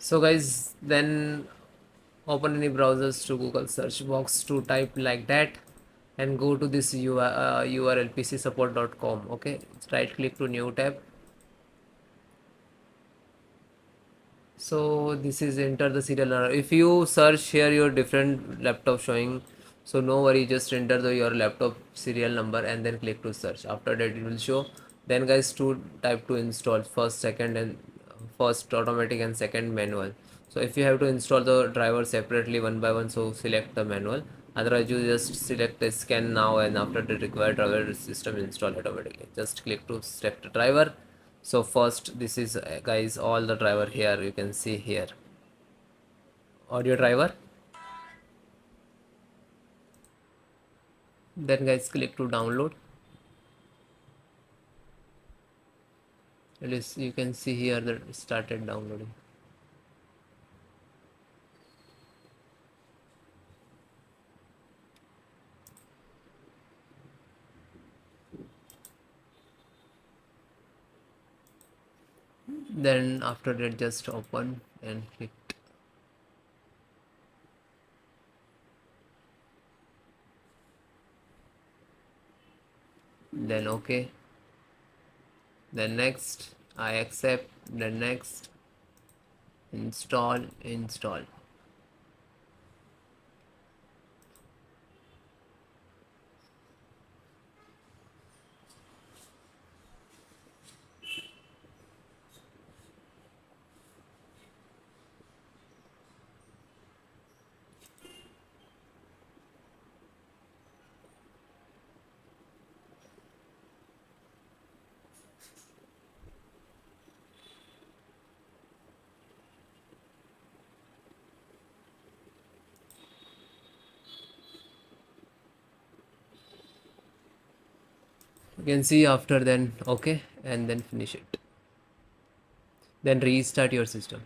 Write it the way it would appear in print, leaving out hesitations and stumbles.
So guys, then open any browsers to Google search box to type like that and go to this URL pcsupport.com. Okay, right click to new tab. So this is enter the serial number. If you search here your different laptop showing, so no worry, just enter your laptop serial number and then click to search. After that it will show. Then guys, to type to install first, second, and first automatic and second manual. So if you have to install the driver separately one by one, so select the manual. Otherwise you just select the scan now, and after the required driver system install automatically. Just click to select the driver. So first, this is guys all the driver here, you can see here audio driver. Then guys click to download. It is, you can see here that it started downloading. Then after that just open and hit. Then okay. Then next, I accept. Then next, install. You can see after, then okay, and then finish it. Then restart your system.